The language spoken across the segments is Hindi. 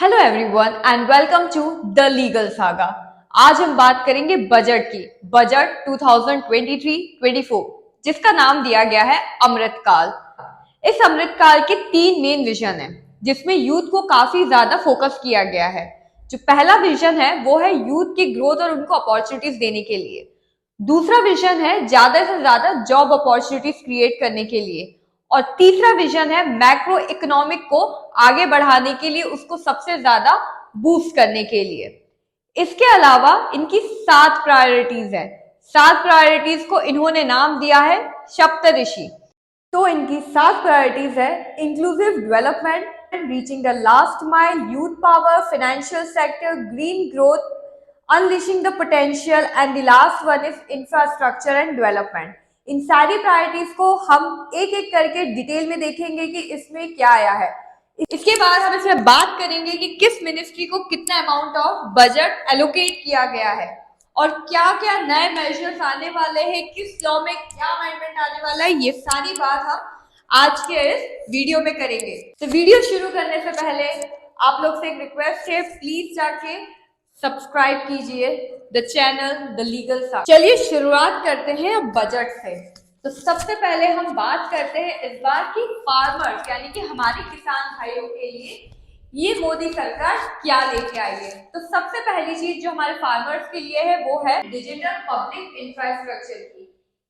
Hello everyone and welcome to the legal saga. आज हम बात करेंगे बजट की। बजट 2023-24 जिसका नाम दिया गया है अमृतकाल। इस अमृतकाल के तीन मेन विजन हैं जिसमें यूथ को काफी ज्यादा फोकस किया गया है। जो पहला विजन है वो है यूथ की ग्रोथ और उनको अपॉर्चुनिटीज देने के लिए। दूसरा विजन है ज्यादा से ज्यादा जॉब अपॉर्चुनिटीज क्रिएट करने के लिए। और तीसरा विजन है मैक्रो इकोनॉमिक को आगे बढ़ाने के लिए, उसको सबसे ज्यादा बूस्ट करने के लिए। इसके अलावा इनकी 7 प्रायोरिटीज है। 7 प्रायोरिटीज को इन्होंने नाम दिया है सप्तऋषि। तो इनकी 7 प्रायोरिटीज है inclusive development, reaching the last mile, youth power, financial sector, green growth, unleashing the potential and the last one is infrastructure and development. इन सारी प्रायोरिटीज को हम एक एक करके डिटेल में देखेंगे कि इसमें क्या आया है। इसके बाद हम इसमें बात करेंगे कि किस मिनिस्ट्री को कितना अमाउंट ऑफ बजट एलोकेट किया गया है और क्या क्या नए मेजर्स आने वाले हैं, किस लॉ में क्या अमेंडमेंट आने वाला है। ये सारी बात हम आज के इस वीडियो में करेंगे। तो वीडियो शुरू करने से पहले आप लोग से एक रिक्वेस्ट है, प्लीज जाके सब्सक्राइब कीजिए the channel the legal saga. चलिए शुरुआत करते हैं अब बजट से। तो सबसे पहले हम बात करते हैं इस बार की फार्मर्स यानी कि हमारे किसान भाइयों के लिए ये मोदी सरकार क्या लेके आई है। तो सबसे पहली चीज जो हमारे फार्मर्स के लिए है वो है डिजिटल पब्लिक इंफ्रास्ट्रक्चर की।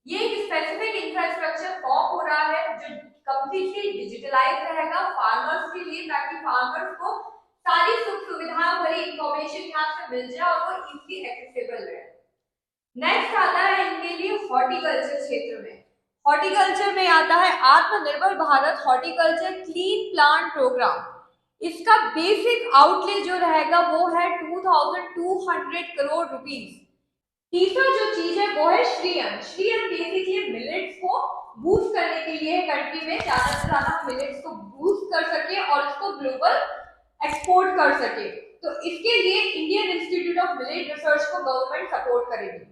ये एक स्पेसिफिक इंफ्रास्ट्रक्चर फॉर्म हो रहा है जो कंप्लीटली डिजिटलाइज रहेगा फार्मर्स के लिए, ताकि फार्मर्स को सारी सुख सुविधाएं भरी इंफॉर्मेशन यहाँ से मिल जाए और वो इजीली एक्सेसिबल रहे। नेक्स्ट आता है इनके लिए हॉर्टिकल्चर क्षेत्र में। हॉर्टिकल्चर में आता है Atmanirbhar Bharat horticulture clean plant programme. इसका बेसिक आउटले जो रहेगा वो है 2200 करोड़ रुपीस। तीसरा जो चीज है वो है श्रीअन्न। श्रीअन्न बेसिकली मिलेट्स को बूस्ट करने के लिए कंट्री में ज्यादा से ज्यादा मिलेट्स को बूस्ट कर सके और इसको ग्लोबल एक्सपोर्ट कर सके। तो इसके लिए Indian institute of millet research को गवर्नमेंट सपोर्ट करेगी।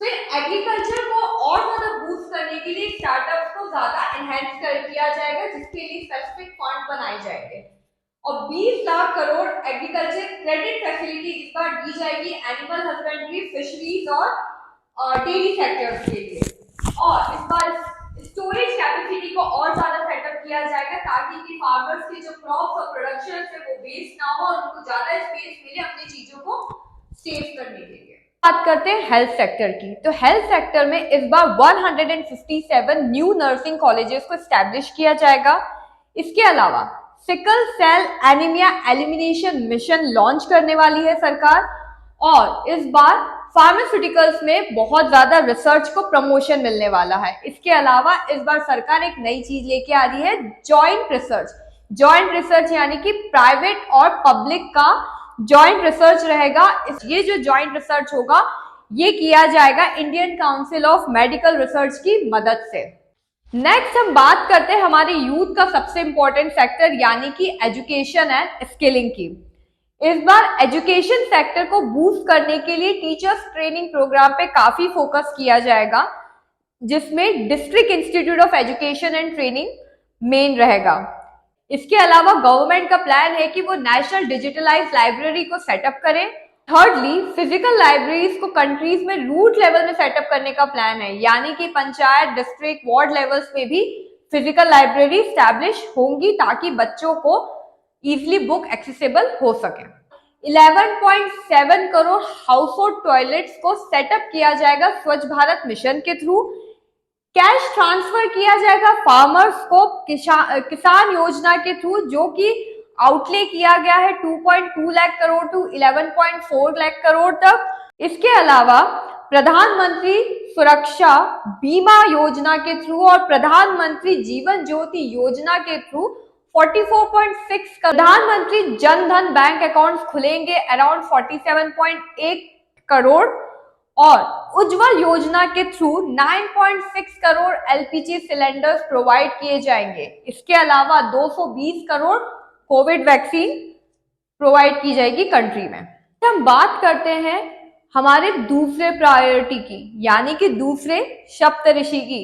फिर एग्रीकल्चर को और ज्यादा बूस्ट करने के लिए स्टार्टअप्स को ज्यादा एनहांस किया जाएगा, जिसके लिए स्पेसिफिक फंड बनाए जाएंगे और 20 lakh crore agriculture credit facility इस बार दी जाएगी एनिमल हस्बेंड्री, फिशरीज और डेयरी सेक्टर्स के लिए। और इस बार स्टोरेज कैपेसिटी को और ज्यादा सेटअप किया जाएगा ताकि कि फार्मर्स के जो क्रॉप्स और प्रोडक्शन है वो वेस्ट ना हो और उनको ज्यादा स्पेस मिले अपनी चीजों को सेव करने के लिए। बात करते हैं हेल्थ सेक्टर की। तो हेल्थ सेक्टर में इस बार 157 न्यू नर्सिंग कॉलेजेस को एस्टैब्लिश किया जाएगा। इसके अलावा sickle cell anaemia elimination mission launch करने वाली है सरकार। और इस बार फार्मास्यूटिकल्स में बहुत ज्यादा रिसर्च को प्रमोशन मिलने वाला है। इसके अलावा इस बार सरकार एक नई चीज लेके आ रही है, जॉइंट रिसर्च। जॉइंट रिसर्च यानी कि प्राइवेट और पब्लिक का जॉइंट रिसर्च रहेगा। ये जो जॉइंट रिसर्च होगा ये किया जाएगा Indian council of medical research की मदद से। नेक्स्ट हम बात करते हैं हमारे यूथ का सबसे इंपॉर्टेंट सेक्टर यानी कि एजुकेशन एंड स्किलिंग की। इस बार एजुकेशन सेक्टर को बूस्ट करने के लिए टीचर्स ट्रेनिंग प्रोग्राम पे काफी फोकस किया जाएगा, जिसमें district institute of education and training main रहेगा। इसके अलावा गवर्नमेंट का प्लान है कि वो नेशनल डिजिटलाइज लाइब्रेरी को सेटअप करें। थर्डली, फिजिकल लाइब्रेरीज को कंट्रीज में रूट लेवल में सेटअप करने का प्लान है, यानी कि पंचायत, डिस्ट्रिक्ट, वार्ड लेवल्स पे भी फिजिकल लाइब्रेरी स्टैब्लिश होंगी ताकि बच्चों को इजिली बुक एक्सेसिबल हो सके। 11.7 करोड़ हाउस होल्ड टॉयलेट्स को सेटअप किया जाएगा स्वच्छ भारत मिशन के थ्रू। कैश ट्रांसफर किया जाएगा फार्मर्स को किसान योजना के थ्रू, जो कि आउटले किया गया है 2.2 लाख करोड़ टू 11.4 लाख करोड़ तक। इसके अलावा प्रधानमंत्री सुरक्षा बीमा योजना के थ्रू और प्रधानमंत्री जीवन ज्योति योजना के थ्रू 44.6 प्रधानमंत्री जन धन बैंक अकाउंट्स खुलेंगे अराउंड 47.8 करोड़ और उज्जवल योजना के through 9.6 crore LPG cylinders provide किए जाएंगे। इसके अलावा 220 करोड़ कोविड वैक्सीन प्रोवाइड की जाएगी कंट्री में। हम बात करते हैं हमारे दूसरे प्रायोरिटी की यानी कि दूसरे सप्तऋषि की,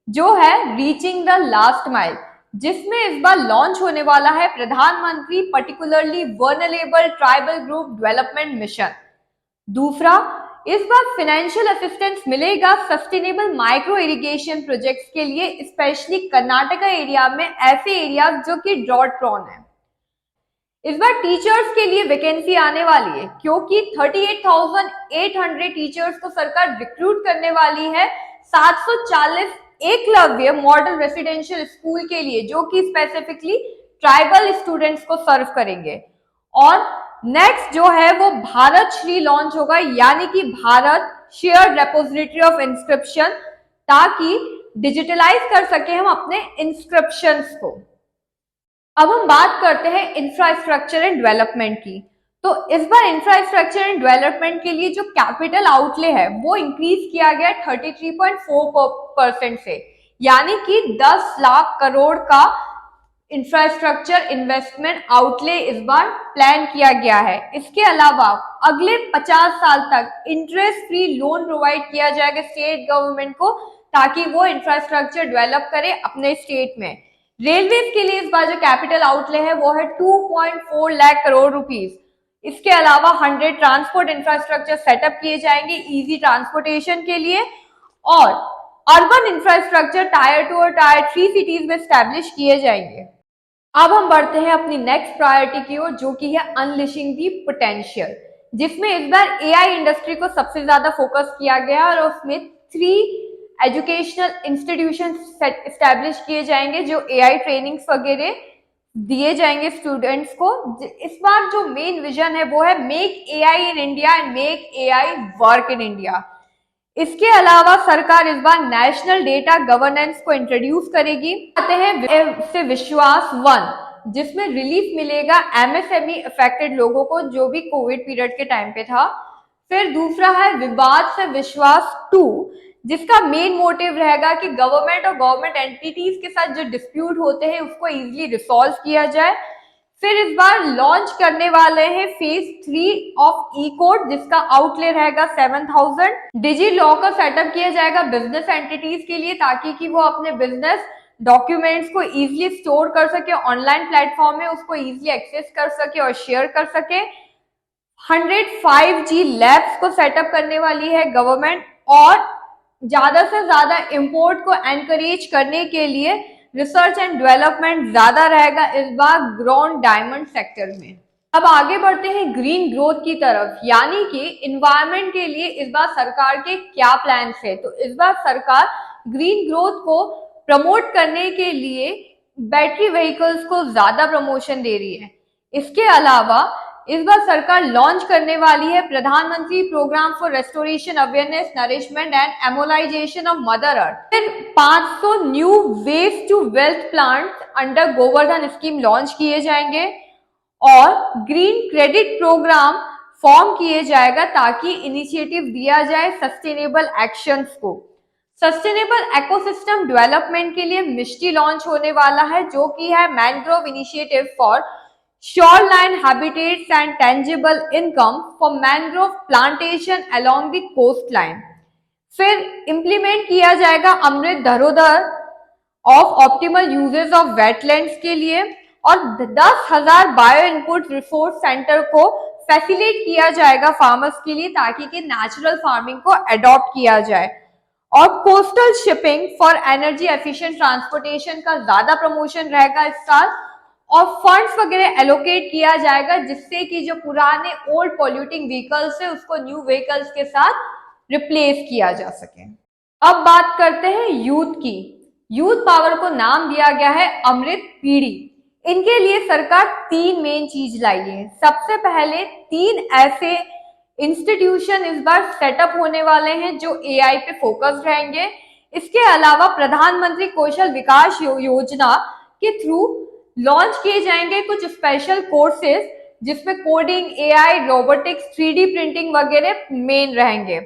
जो है रीचिंग द लास्ट माइल। जिसमें इस बार लॉन्च होने वाला है प्रधानमंत्री particularly vulnerable tribal group development mission. दूसरा, इस बार फाइनेंशियल असिस्टेंस मिलेगा सस्टेनेबल माइक्रो इरिगेशन प्रोजेक्ट्स के लिए, स्पेशली कर्नाटका एरिया में, ऐसे एरिया जो कि ड्रॉट प्रोन है। इस बार टीचर्स के लिए वैकेंसी आने वाली है क्योंकि 38,800 टीचर्स को सरकार रिक्रूट करने वाली है 740 एकलव्य मॉडल रेसिडेंशियल स्कूल के लिए, जो कि स्पेसिफिकली ट्राइबल स्टूडेंट्स को सर्व करेंगे। और नेक्स्ट जो है वो भारत श्री लॉन्च होगा, यानी कि Bharat shared repository of inscription, ताकि डिजिटलाइज कर सके हम अपने इंस्क्रिप्शंस को। अब हम बात करते हैं इंफ्रास्ट्रक्चर एंड डेवलपमेंट की। तो इस बार इंफ्रास्ट्रक्चर एंड डेवलपमेंट के लिए जो कैपिटल आउटले है वो इंक्रीज किया गया 33.4% से, यानी कि 10 लाख करोड़ का इंफ्रास्ट्रक्चर इन्वेस्टमेंट आउटले इस बार प्लान किया गया है। इसके अलावा अगले 50 साल तक इंटरेस्ट फ्री लोन प्रोवाइड किया जाएगा स्टेट गवर्नमेंट को, ताकि वो इंफ्रास्ट्रक्चर डेवलप करे अपने स्टेट में। रेलवेज के लिए इस बार जो कैपिटल आउटले है वो है 2.4 लाख करोड़ रुपीस। इसके अलावा 100 ट्रांसपोर्ट इंफ्रास्ट्रक्चर सेटअप किए जाएंगे इजी ट्रांसपोर्टेशन के लिए, और अर्बन इंफ्रास्ट्रक्चर टायर 2 और टायर 3 सिटीज में स्टैब्लिश किए जाएंगे। अब हम बढ़ते हैं अपनी नेक्स्ट प्रायोरिटी की ओर, जो कि है अनलिशिंग दी पोटेंशियल, जिसमें इस बार एआई इंडस्ट्री को सबसे ज्यादा फोकस किया गया और उसमें 3 एजुकेशनल इंस्टीट्यूशन एस्टैब्लिश किए जाएंगे जो एआई ट्रेनिंग्स वगैरह दिए जाएंगे स्टूडेंट्स को। इस बार जो मेन विजन है वो है make AI in India and make AI work in India. इसके अलावा सरकार इस बार नेशनल डेटा गवर्नेंस को इंट्रोड्यूस करेगी। आते हैं से विश्वास 1, जिसमें रिलीफ मिलेगा एमएसएमई अफेक्टेड लोगों को जो भी कोविड पीरियड के टाइम पे था। फिर दूसरा है विवाद से विश्वास 2, जिसका मेन मोटिव रहेगा कि गवर्नमेंट और गवर्नमेंट एंटिटीज के साथ जो डिस्प्यूट होते हैं उसको इजीली रिसॉल्व किया जाए। फिर इस बार लॉन्च करने वाले हैं फेज 3 ऑफ ई कोड, जिसका आउटले रहेगा 7,000। डिजी लॉ का सेटअप किया जाएगा बिजनेस एंटिटीज के लिए, ताकि कि वो अपने बिजनेस डॉक्यूमेंट्स को इजीली स्टोर कर सके ऑनलाइन प्लेटफॉर्म में, उसको इजीली एक्सेस कर सके और शेयर कर सके। 100 5G लैब्स को सेटअप करने वाली है गवर्नमेंट, और ज्यादा से ज्यादा इंपोर्ट को एनकरेज करने के लिए रिसर्च एंड डेवलपमेंट ज्यादा रहेगा इस बार ग्राउंड डायमंड सेक्टर में। अब आगे बढ़ते हैं ग्रीन ग्रोथ की तरफ, यानी कि इन्वायरमेंट के लिए इस बार सरकार के क्या प्लान्स है। तो इस बार सरकार ग्रीन ग्रोथ को प्रमोट करने के लिए बैटरी व्हीकल्स को ज्यादा प्रमोशन दे रही है। इसके अलावा इस बार सरकार लॉन्च करने वाली है प्रधानमंत्री programme for restoration awareness nourishment and amelioration of mother earth. फिर 500 new waste to wealth plant under Govardhan scheme launch किए जाएंगे, और ग्रीन क्रेडिट प्रोग्राम फॉर्म किए जाएगा ताकि इनिशिएटिव दिया जाए सस्टेनेबल एक्शंस को। सस्टेनेबल इकोसिस्टम डेवलपमेंट के लिए मिष्टी लॉन्च होने वाला है, जो कि है mangrove initiative for shoreline habitats and tangible income for mangrove plantation along the coastline। फिर इंप्लीमेंट किया जाएगा अमृत धरोहर of optimal uses of wetlands के लिए, और 10,000 बायो इनपुट रिसोर्स सेंटर को फैसिलिटेट किया जाएगा फार्मर्स के लिए, ताकि कि नेचुरल फार्मिंग को अडॉप्ट किया जाए। और coastal shipping for energy efficient transportation का ज्यादा प्रमोशन रहेगा इस साल, और फंड्स वगैरह एलोकेट किया जाएगा जिससे कि जो पुराने ओल्ड पॉल्यूटिंग व्हीकल्स है उसको न्यू व्हीकल्स के साथ रिप्लेस किया जा सके। अब बात करते हैं यूथ की। यूथ पावर को नाम दिया गया है अमृत पीढ़ी। इनके लिए सरकार 3 मेन चीज लाई है। सबसे पहले 3 ऐसे इंस्टीट्यूशन इस बार सेटअप होने वाले हैं जो एआई पे फोकस रहेंगे। इसके अलावा प्रधानमंत्री कौशल विकास योजना के थ्रू लॉन्च किए जाएंगे कुछ स्पेशल कोर्सेज, जिसमें coding, AI, robotics, 3D printing वगैरह मेन रहेंगे।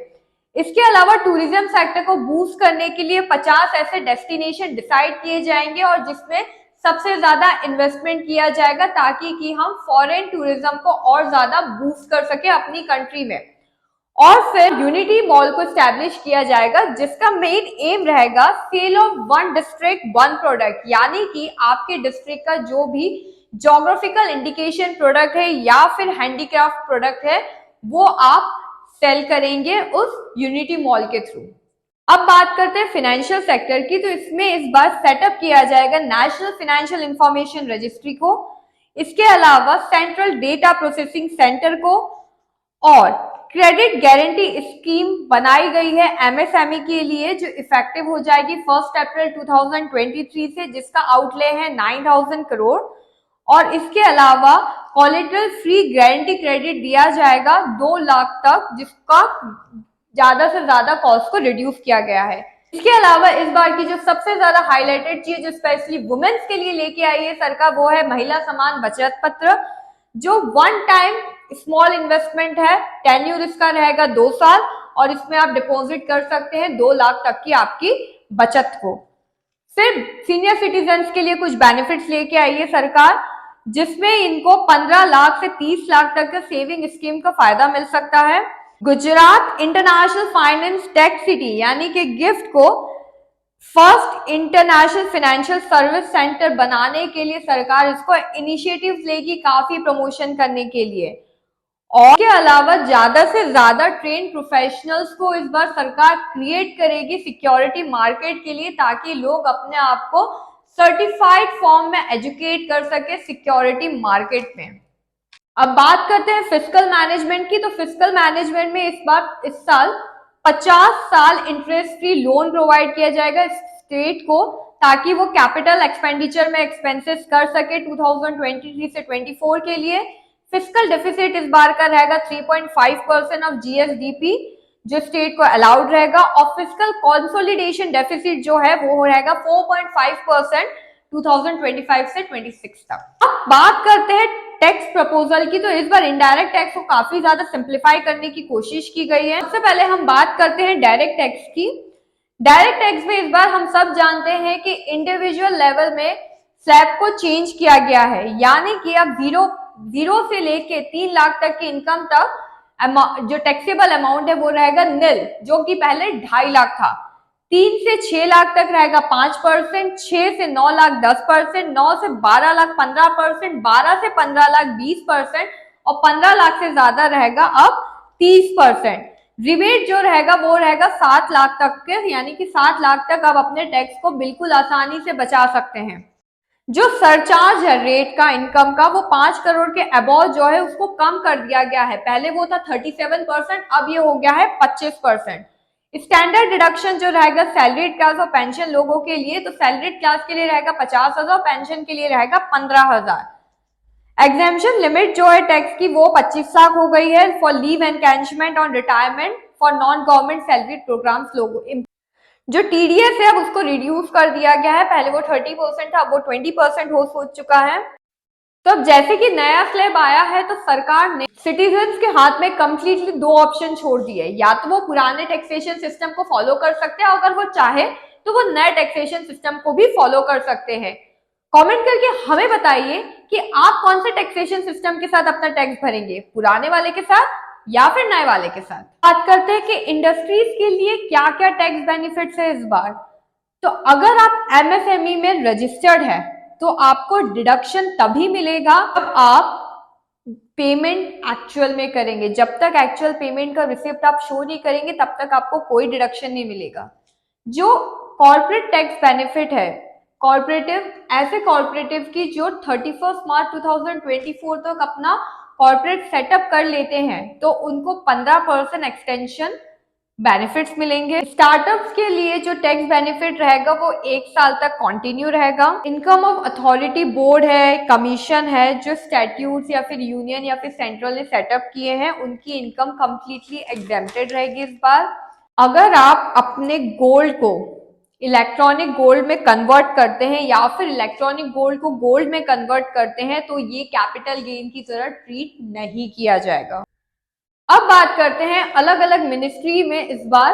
इसके अलावा टूरिज्म सेक्टर को बूस्ट करने के लिए 50 ऐसे डेस्टिनेशन डिसाइड किए जाएंगे, और जिसमें सबसे ज्यादा इन्वेस्टमेंट किया जाएगा ताकि कि हम फॉरेन टूरिज्म को और ज्यादा बूस्ट कर सके अपनी कंट्री में। और फिर यूनिटी मॉल को स्टैब्लिश किया जाएगा, जिसका मेन एम रहेगा sale of one district one product, यानी कि आपके डिस्ट्रिक्ट का जो भी ज्योग्राफिकल इंडिकेशन प्रोडक्ट है या फिर हैंडीक्राफ्ट प्रोडक्ट है वो आप सेल करेंगे उस यूनिटी मॉल के थ्रू। अब बात करते हैं फाइनेंशियल सेक्टर की, तो इसमें इस बार सेटअप किया जाएगा नेशनल फाइनेंशियल इंफॉर्मेशन रजिस्ट्री को, इसके अलावा सेंट्रल डेटा प्रोसेसिंग सेंटर को, और क्रेडिट गारंटी स्कीम बनाई गई है एमएसएमई के लिए जो इफेक्टिव हो जाएगी 1 अप्रैल 2023 से, जिसका आउटले है 9000 करोड़। और इसके अलावा कोलेटरल फ्री गारंटी क्रेडिट दिया जाएगा 2 लाख तक, जिसका ज्यादा से ज्यादा कॉस्ट को रिड्यूस किया गया है। इसके अलावा इस बार की जो सबसे ज्यादा हाईलाइटेड चीज जो स्पेशली वुमेन्स के लिए लेके आई है सरकार, वो है महिला समान बचत पत्र, जो वन टाइम स्मॉल इन्वेस्टमेंट है। टेन्यूर इसका रहेगा 2 साल और इसमें आप डिपॉजिट कर सकते हैं 2 लाख तक की आपकी बचत को। फिर सीनियर सिटीजन्स के लिए कुछ बेनिफिट्स लेके आई है सरकार, जिसमें इनको 15 लाख से 30 लाख तक के सेविंग स्कीम का फायदा मिल सकता है। Gujarat international finance tech city यानी कि गिफ्ट को first international financial service centre बनाने के लिए सरकार इसको इनिशिएटिव लेगी काफी प्रमोशन करने के लिए। और इसके अलावा ज्यादा से ज्यादा ट्रेन प्रोफेशनल्स को इस बार सरकार क्रिएट करेगी सिक्योरिटी मार्केट के लिए, ताकि लोग अपने आप को सर्टिफाइड फॉर्म में एजुकेट कर सके सिक्योरिटी मार्केट में। अब बात करते हैं फिस्कल मैनेजमेंट की, तो फिस्कल मैनेजमेंट में इस साल 50 साल इंटरेस्ट फ्री लोन प्रोवाइड किया जाएगा स्टेट को, ताकि वो कैपिटल एक्सपेंडिचर में एक्सपेंसेस कर सके 2023 से 24 के लिए। फिस्कल डेफिसिट इस बार का रहेगा 3.5% ऑफ जीएसडीपी, जो स्टेट को अलाउड रहेगा। और फिस्कल कंसोलिडेशन डेफिसिट जो है वो रहेगा 4.5% 2025 से 26 तक। अब बात करते हैं टैक्स प्रपोजल की, तो इस बार इनडायरेक्ट टैक्स को काफी ज्यादा सिंप्लीफाई करने की कोशिश की गई है। सबसे पहले हम बात करते हैं डायरेक्ट टैक्स की। डायरेक्ट टैक्स में इस बार हम सब जानते हैं कि इंडिविजुअल लेवल में स्लैब को चेंज किया गया है, यानी कि अब जीरो से लेके 3 लाख तक की इनकम तक जो टैक्सेबल अमाउंट है वो रहेगा निल, जो कि पहले 2.5 लाख था। 3 से 6 लाख तक रहेगा 5%, 6 से 9 लाख 10%, 9 से 12 लाख 15%, 12 से 15 लाख 20% और 15 लाख से ज्यादा रहेगा अब 30%। रिबेट जो रहेगा वो रहेगा 7 लाख तक के, यानी कि 7 लाख तक आप अपने टैक्स को बिल्कुल आसानी से बचा सकते हैं। जो सरचार्ज है रेट का इनकम का, वो 5 करोड़ के अबव जो है उसको कम कर दिया गया है। पहले वो था 37%, अब ये हो गया है 25%। स्टैंडर्ड डिडक्शन जो रहेगा सैलरीड क्लास और पेंशन लोगों के लिए, तो सैलरीड क्लास के लिए रहेगा 50,000, पेंशन के लिए रहेगा 15,000। एग्जेम्पशन लिमिट जो है टैक्स की वो 25 लाख हो गई है for leave encashment on retirement for non government salaried programmes लोगों। जो टीडीएस है अब उसको रिड्यूस कर दिया गया है, पहले वो 30% था, अब वो 20% हो चुका है। तो अब जैसे कि नया स्लैब आया है तो सरकार ने सिटीजन्स के हाथ में कंप्लीटली 2 ऑप्शन छोड़ दिए, या तो वो पुराने टैक्सेशन सिस्टम को फॉलो कर सकते हैं, अगर वो चाहे तो वो नए टैक्सेशन सिस्टम को भी फॉलो कर सकते हैं। कमेंट करके हमें बताइए कि आप कौन से टैक्सेशन सिस्टम के साथ अपना टैक्स भरेंगे, पुराने वाले के साथ या फिर नए वाले के साथ। बात करते हैं कि इंडस्ट्रीज के लिए क्या क्या टैक्स बेनिफिट्स है इस बार। तो अगर आप एमएसएमई में रजिस्टर्ड है तो आपको डिडक्शन तभी मिलेगा जब आप पेमेंट एक्चुअल में करेंगे। जब तक एक्चुअल पेमेंट का रिसिप्ट आप शो नहीं करेंगे तब तक आपको कोई डिडक्शन नहीं मिलेगा। जो कॉर्पोरेट टैक्स बेनिफिट है ऐसे कॉर्पोरेटिव की जो 31 मार्च 2024 तक अपना कॉर्पोरेट सेटअप कर लेते हैं तो उनको 15% एक्सटेंशन बेनिफिट्स मिलेंगे। स्टार्टअप्स के लिए जो टैक्स बेनिफिट रहेगा वो 1 साल तक कंटिन्यू रहेगा। इनकम ऑफ अथॉरिटी बोर्ड है, कमीशन है, जो स्टैट्यूट्स या फिर यूनियन या फिर सेंट्रल ने सेटअप किए हैं उनकी इनकम कंप्लीटली एग्जेम्प्टेड रहेगी इस बार। अगर आप अपने गोल्ड को इलेक्ट्रॉनिक गोल्ड में कन्वर्ट करते हैं या फिर इलेक्ट्रॉनिक गोल्ड को गोल्ड में कन्वर्ट करते हैं तो ये कैपिटल गेन की तरह ट्रीट नहीं किया जाएगा। अब बात करते हैं अलग अलग मिनिस्ट्री में इस बार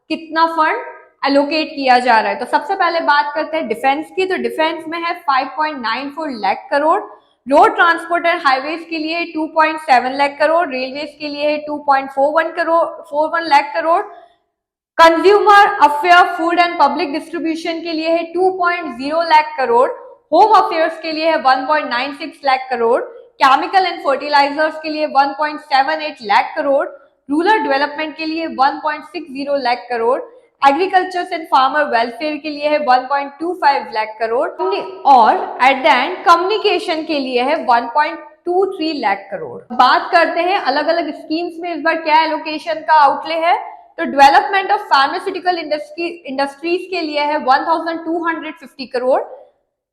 कितना फंड एलोकेट किया जा रहा है। तो सबसे पहले बात करते हैं डिफेंस की, तो डिफेंस में है 5.94 lakh crore, road transport and highways के लिए 2.7 लाख करोड़, रेलवेज के लिए है 2.41 lakh crore, consumer affair food and public distribution के लिए है 2.0 लाख करोड़, होम अफेयर्स के लिए है 1.96 lakh crore, chemical and fertilisers के लिए 1.78 लाख करोड़, रूरल डेवलपमेंट के लिए 1.60 lakh crore, agriculture and farmer welfare के लिए है 1.25 लाख करोड़ और एट द एंड कम्युनिकेशन के लिए है 1.23 लाख करोड़। बात करते हैं अलग अलग स्कीम्स में इस बार क्या एलोकेशन का आउटले है। तो डेवलपमेंट ऑफ फार्मास्यूटिकल इंडस्ट्रीज के लिए है 1250 करोड़,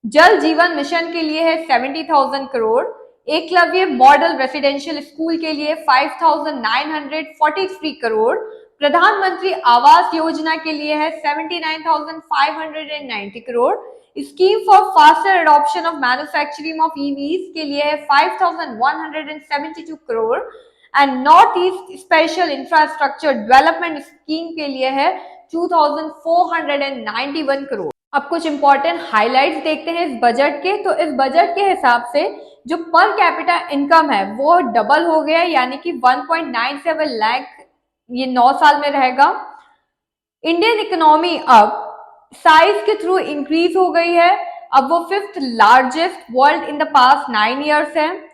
जल जीवन मिशन के लिए है 70,000 crore, Eklavya model residential school के लिए 5,943 करोड़, प्रधानमंत्री आवास योजना के लिए है 79,590 crore, scheme for faster adoption of manufacturing of EVs के लिए है 5,172 crore and north east special infrastructure development scheme के लिए है 2,491 करोड़। अब कुछ इंपॉर्टेंट हाइलाइट्स देखते हैं इस बजट के। तो इस बजट के हिसाब से जो पर कैपिटा इनकम है वो डबल हो गया, यानी कि 1.97 लाख ये 9 साल में रहेगा। इंडियन इकोनॉमी अब साइज के थ्रू इंक्रीज हो गई है, अब वो 5th largest world in the past 9 years है।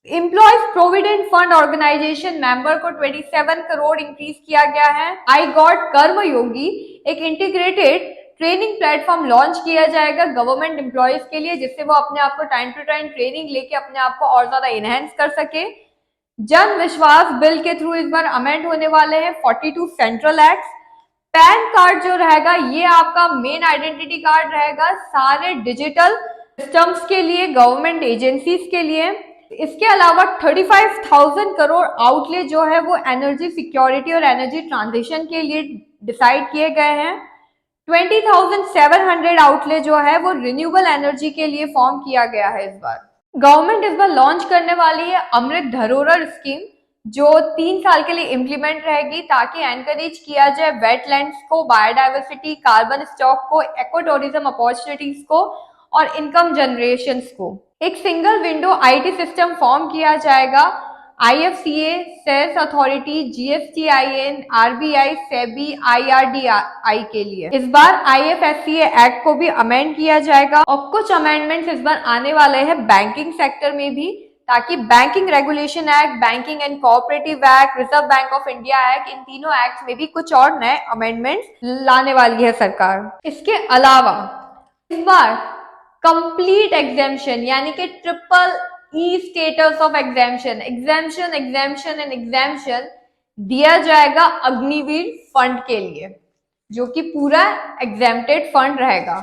Employees provident fund organisation member को 27 करोड़ इंक्रीज किया गया है। आई गॉट कर्मयोगी एक इंटीग्रेटेड ट्रेनिंग प्लेटफॉर्म लॉन्च किया जाएगा गवर्नमेंट एम्प्लॉयज के लिए, जिससे वो अपने आप को टाइम टू टाइम ट्रेनिंग लेके अपने आप को और ज्यादा इनहेंस कर सके। जन विश्वास बिल के थ्रू इस बार अमेंड होने वाले हैं 42 सेंट्रल एक्ट। पैन कार्ड जो रहेगा ये आपका मेन आइडेंटिटी कार्ड रहेगा सारे डिजिटल सिस्टम्स के लिए, गवर्नमेंट एजेंसीज के लिए। इसके अलावा 35,000 करोड़ आउटले जो है वो एनर्जी सिक्योरिटी और एनर्जी ट्रांजिशन के लिए डिसाइड किए गए हैं। 20,700 आउटले जो है वो रिन्यूएबल एनर्जी के लिए फॉर्म किया गया है। इस बार गवर्नमेंट इस बार लॉन्च करने वाली है अमृत धरोहर स्कीम, जो 3 साल के लिए इम्प्लीमेंट रहेगी ताकि एनकरेज किया जाए वेटलैंड्स को, बायोडाइवर्सिटी, कार्बन स्टॉक को, इको टूरिज्म अपॉर्चुनिटीज को और इनकम जनरेशन को। एक single window IT system form किया जाएगा IFCA, cess authority, GSTIN, RBI, SEBI, IRDI के लिए। इस बार आईएफएससीए एक्ट को भी अमेंड किया जाएगा और कुछ अमेंडमेंट्स इस बार आने वाले हैं बैंकिंग सेक्टर में भी, ताकि banking regulation act, banking and cooperative act, Reserve Bank of India act, इन तीनों एक्ट में भी कुछ और नए अमेंडमेंट्स लाने वाली है सरकार। इसके अलावा इस बार कंप्लीट एग्जेम्पशन यानी कि triple E status of exemption, exemption and exemption दिया जाएगा अग्निवीर फंड के लिए, जो कि पूरा एग्जेम्प्टेड फंड रहेगा।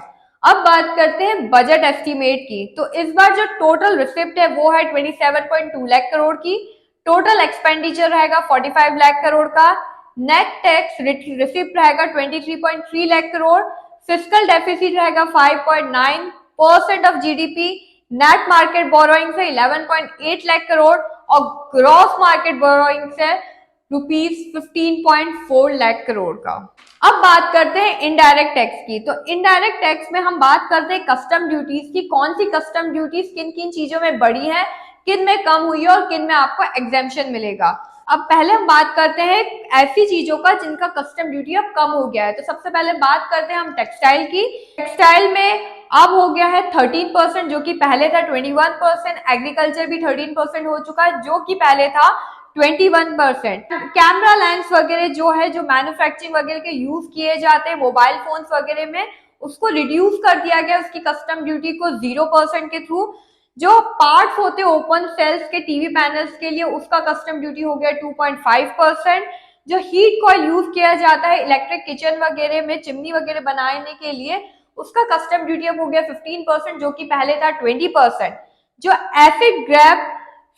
अब बात करते हैं बजट एस्टीमेट की। तो इस बार जो टोटल रिसिप्ट है वो है 27.2 लाख करोड़ की, टोटल एक्सपेंडिचर रहेगा 45 लाख करोड़ का, नेट टैक्स रिसिप्ट रहेगा 23.3 लाख करोड़, फिस्कल डेफिसिट रहेगा 5.9% of GDP, net market borrowing से 11.8 लाख करोड़ और ग्रॉस मार्केट बोरोइंग से ₹15.4 लाख करोड़ का। अब बात करते हैं इनडायरेक्ट टैक्स की। तो इनडायरेक्ट टैक्स में हम बात करते हैं कस्टम ड्यूटीज की, कौन सी कस्टम ड्यूटीज किन किन चीजों में बढ़ी है, किन में कम हुई है और किन में आपको एग्जेम्पशन मिलेगा। अब पहले हम बात करते हैं ऐसी चीजों का जिनका कस्टम ड्यूटी अब कम हो गया है। तो सबसे पहले बात करते हैं हम टेक्सटाइल की। टेक्सटाइल में अब हो गया है 13%, जो कि पहले था 21%। एग्रीकल्चर भी 13% हो चुका है, जो कि पहले था 21%। कैमरा लेंस वगैरह जो है, जो मैन्युफैक्चरिंग वगैरह के यूज किए जाते हैं मोबाइल फोन्स वगैरह में, उसको रिड्यूस कर दिया गया उसकी कस्टम ड्यूटी को 0% के थ्रू। जो पार्ट्स होते हैं ओपन सेल्स के टीवी पैनल्स के लिए, उसका कस्टम ड्यूटी हो गया 2.5%। जो हीट कॉइल यूज किया जाता है इलेक्ट्रिक किचन वगैरह में, चिमनी वगैरह बनाने के लिए, उसका कस्टम ड्यूटी अब हो गया 15%, जो कि पहले था 20%। जो acid grab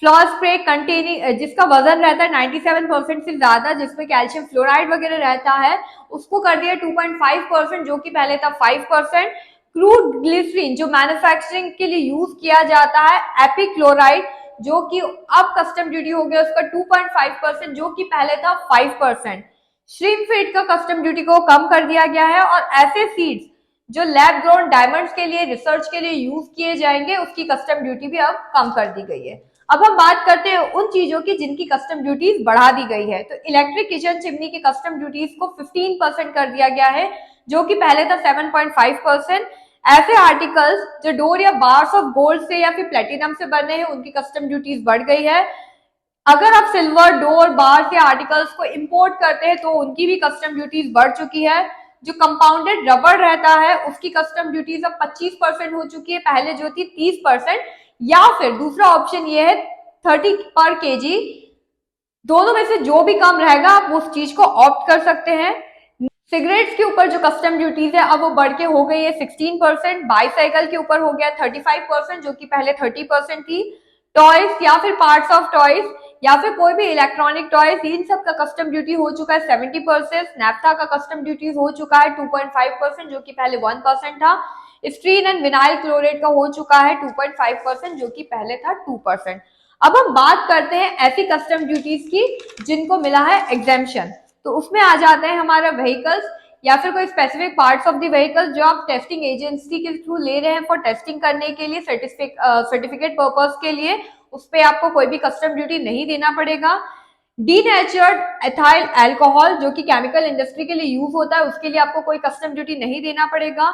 floor spray containing, जिसका वजन रहता है 97% से ज्यादा, जिसमें कैल्शियम फ्लोराइड वगैरह रहता है, उसको कर दिया 2.5%, जो कि पहले था 5%। क्रूड ग्लिसरीन जो मैन्युफैक्चरिंग के लिए यूज किया जाता है, एपिक्लोराइड, जो कि अब कस्टम ड्यूटी हो गया उसका 2.5%, जो कि पहले था 5%। श्रिम्प फीड का कस्टम ड्यूटी को कम कर दिया गया है। और ऐसे सीड्स जो लैब ग्रोन डायमंड्स के लिए रिसर्च के लिए यूज किए जाएंगे उसकी कस्टम ड्यूटी भी अब कम कर दी गई है। अब हम बात करते हैं उन चीजों की जिनकी कस्टम ड्यूटीज बढ़ा दी गई है। तो इलेक्ट्रिक किचन चिमनी की कस्टम ड्यूटीज को 15% कर दिया गया है, जो कि पहले था 7.5%। ऐसे आर्टिकल्स जो डोर या बार्स ऑफ गोल्ड से या फिर प्लेटिनम से बने हैं उनकी कस्टम ड्यूटीज बढ़ गई है। अगर आप सिल्वर डोर बार्स या आर्टिकल्स को इंपोर्ट करते हैं तो उनकी भी कस्टम ड्यूटीज बढ़ चुकी है। जो कंपाउंडेड रबर रहता है उसकी कस्टम ड्यूटीज अब 25% हो चुकी है, पहले जो थी 30%। या फिर दूसरा ऑप्शन ये है 30 पर केजी। दोनों में से जो भी कम रहेगा आप उस चीज को ऑप्ट कर सकते हैं। सिगरेट्स के ऊपर जो कस्टम ड्यूटीज है अब वो बढ़ के हो गई है 16%। बाईसाइकिल के ऊपर हो गया 35%, जो कि पहले 30% थी। टॉयज या फिर पार्ट्स ऑफ टॉयज या फिर कोई भी इलेक्ट्रॉनिक टॉयज, इन सब का कस्टम ड्यूटी हो चुका है 70%। नैफ्था का कस्टम ड्यूटी हो चुका है 2.5%, जो कि पहले 1% था। स्ट्रीन एंड विनाइल क्लोरेट का हो चुका है 2.5%, जो कि पहले था 2%। अब हम बात करते हैं ऐसी कस्टम ड्यूटीज की जिनको मिला है एग्जेम्पशन। तो उसमें आ जाते हैं हमारा व्हीकल्स या फिर कोई specific parts of the vehicle जो आप टेस्टिंग एजेंसी के थ्रू ले रहे हैं फॉर टेस्टिंग करने के लिए, सर्टिफिकेट पर्पस के लिए, उस पर आपको कोई भी कस्टम ड्यूटी नहीं देना पड़ेगा। डीनेचर्ड एथाइल अल्कोहल जो कि केमिकल इंडस्ट्री के लिए यूज होता है उसके लिए आपको कोई कस्टम ड्यूटी नहीं देना पड़ेगा।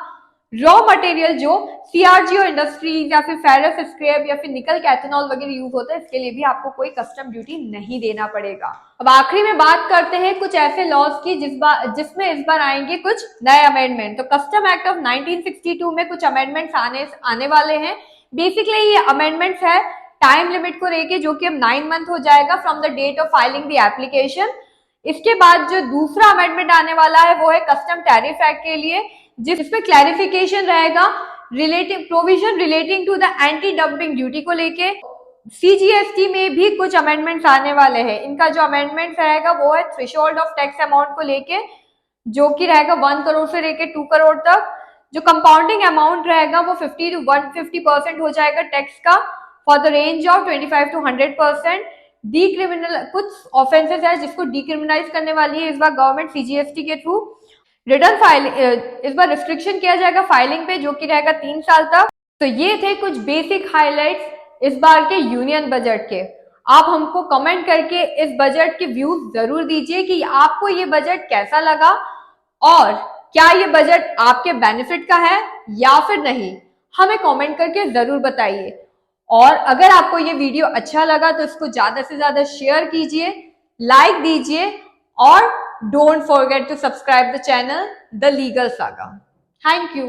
रॉ मटेरियल जो सीआरजीओ इंडस्ट्री या फिर फेरस स्क्रैप या फिर निकल कैथेनॉल वगैरह यूज होता है इसके लिए भी आपको कोई कस्टम ड्यूटी नहीं देना पड़ेगा। अब आखिरी में बात करते हैं कुछ ऐसे लॉज की जिसमें इस बार आएंगे कुछ नए अमेंडमेंट। तो कस्टम एक्ट ऑफ 1962 में कुछ अमेंडमेंट्स आने वाले हैं। बेसिकली ये अमेंडमेंट्स है टाइम लिमिट को लेके, जो कि अब 9 मंथ हो जाएगा from the date of filing the application. इसके बाद जो दूसरा अमेंडमेंट आने वाला है वो है कस्टम टैरिफ एक्ट के लिए, जिसमें क्लैरिफिकेशन रहेगा provision relating to the anti dumping duty को लेके। सीजीएसटी में भी कुछ अमेंडमेंट्स आने वाले हैं। इनका जो अमेंडमेंट रहेगा वो है थ्रेशोल्ड ऑफ टैक्स अमाउंट को लेके, जो कि रहेगा 1 करोड़ से लेके 2 करोड़ तक। जो कंपाउंडिंग अमाउंट रहेगा वो 50 to 150% हो जाएगा टैक्स का, for the range of 25 to 100%। डीक्रिमिनल कुछ ऑफेंसेस है जिसको डीक्रिमिनलाइज करने वाली है इस बार गवर्नमेंट सीजीएसटी के थ्रू। रिटर्न फाइल इस बार रिस्ट्रिक्शन किया जाएगा फाइलिंग पे, जो कि रहेगा 3 साल तक। तो ये थे कुछ बेसिक हाइलाइट्स इस बार के यूनियन बजट के। आप हमको कमेंट करके इस बजट के व्यूज जरूर दीजिए कि आपको ये बजट कैसा लगा और क्या ये बजट आपके बेनिफिट का है या फिर नहीं, हमें कमेंट करके जरूर बताइए। और अगर आपको ये वीडियो अच्छा लगा तो इसको ज्यादा से ज्यादा शेयर कीजिए, लाइक दीजिए और don't forget to subscribe the channel The Legal Saga. Thank you.